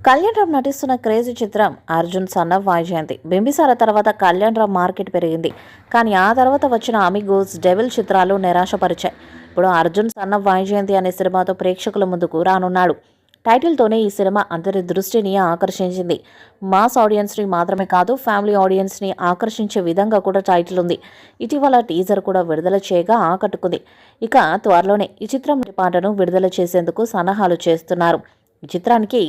కళ్యాణ్ రామ్ నటిస్తున్న క్రేజీ చిత్రం Arjun son of Vyjayanthi. Bimbisara తర్వాత కళ్యాణ్ రామ్ మార్కెట్ పెరిగింది. కానీ ఆ తర్వాత వచ్చిన అమిగోస్, డెవిల్ చిత్రాలు నిరాశపరిచాయి. ఇప్పుడు అర్జున్ సన్ ఆఫ్ వైజయంతి అనే సినిమాతో ప్రేక్షకుల ముందుకు రానున్నాడు. టైటిల్తోనే ఈ సినిమా అందరి దృష్టిని ఆకర్షించింది. మాస్ ఆడియన్స్ని మాత్రమే కాదు, ఫ్యామిలీ ఆడియన్స్ని ఆకర్షించే విధంగా కూడా టైటిల్ ఉంది. ఇటీవల టీజర్ కూడా విడుదల చేయగా ఆకట్టుకుంది. ఇక త్వరలోనే ఈ చిత్రం పాటను విడుదల చేసేందుకు సన్నాహాలు చేస్తున్నారు. ఈ చిత్రానికి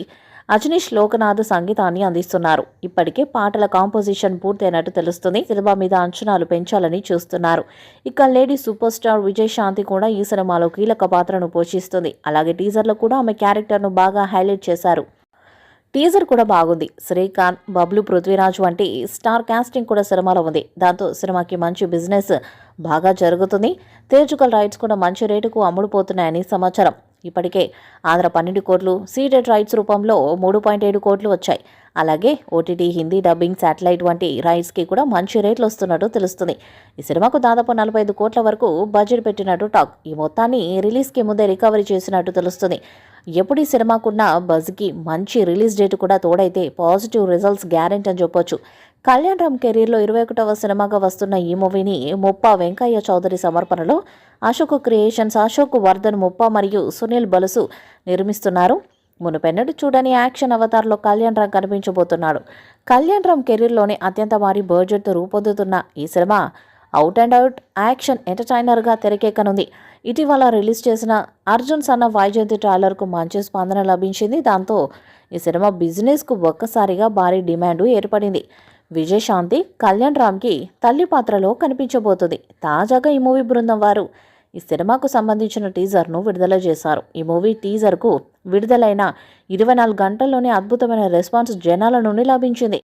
అజనీష్ లోకనాథ్ సంగీతాన్ని అందిస్తున్నారు. ఇప్పటికే పాటల కాంపోజిషన్ పూర్తయినట్టు తెలుస్తుంది. సినిమా మీద అంచనాలు పెంచాలని చూస్తున్నారు. ఇక లేడీ సూపర్ స్టార్ విజయశాంతి కూడా ఈ సినిమాలో కీలక పాత్రను పోషిస్తుంది. అలాగే టీజర్లో కూడా ఆమె క్యారెక్టర్ను బాగా హైలైట్ చేశారు. టీజర్ కూడా బాగుంది. శ్రీకాంత్, బబ్లు, పృథ్వీరాజ్ వంటి స్టార్ కాస్టింగ్ కూడా సినిమాలో ఉంది. దాంతో సినిమాకి మంచి బిజినెస్ బాగా జరుగుతుంది. థియేట్రికల్ రైట్స్ కూడా మంచి రేటుకు అమ్ముడుపోతున్నాయని సమాచారం. ఇప్పటికే ఆంధ్ర 12 కోట్లు, సీడెడ్ రైట్స్ రూపంలో 3.7 కోట్లు వచ్చాయి. అలాగే ఓటీటీ, హిందీ డబ్బింగ్, శాటిలైట్ వంటి రైట్స్కి కూడా మంచి రేట్లు వస్తున్నట్టు తెలుస్తుంది. ఈ సినిమాకు దాదాపు 45 కోట్ల వరకు బడ్జెట్ పెట్టినట్టు టాక్. ఈ మొత్తాన్ని రిలీజ్కి ముందే రికవరీ చేసినట్టు తెలుస్తుంది. ఎప్పుడు ఈ సినిమాకున్న బజ్కి మంచి రిలీజ్ డేట్ కూడా తోడైతే పాజిటివ్ రిజల్ట్స్ గ్యారెంటీ అని చెప్పొచ్చు. కళ్యాణ్ రామ్ కెరీర్లో 21వ సినిమాగా వస్తున్న ఈ మూవీని ముప్పా వెంకయ్య చౌదరి సమర్పణలో అశోక్ క్రియేషన్స్, అశోక్ వర్ధన్ ముప్పా మరియు సునీల్ బలుసు నిర్మిస్తున్నారు. మునుపెన్నడూ చూడని యాక్షన్ అవతార్లో కళ్యాణ్ రామ్ కనిపించబోతున్నాడు. కళ్యాణ్ రామ్ కెరీర్లోనే అత్యంత భారీ బడ్జెట్తో రూపొందుతున్న ఈ cinema out and out action ఎంటర్టైనర్గా తెరకెక్కనుంది. ఇటీవల రిలీజ్ చేసిన అర్జున్ సన్ ఆఫ్ వైజయంతి ట్రైలర్కు మంచి స్పందన లభించింది. దాంతో ఈ సినిమా బిజినెస్కు ఒక్కసారిగా భారీ డిమాండ్ ఏర్పడింది. విజయశాంతి కళ్యాణ్ రామ్కి తల్లి పాత్రలో కనిపించబోతుంది. తాజాగా ఈ మూవీ బృందం వారు ఈ సినిమాకు సంబంధించిన టీజర్ను విడుదల చేశారు. ఈ మూవీ టీజర్కు విడుదలైన 24 గంటల్లోనే అద్భుతమైన రెస్పాన్స్ జనాల నుండి లభించింది.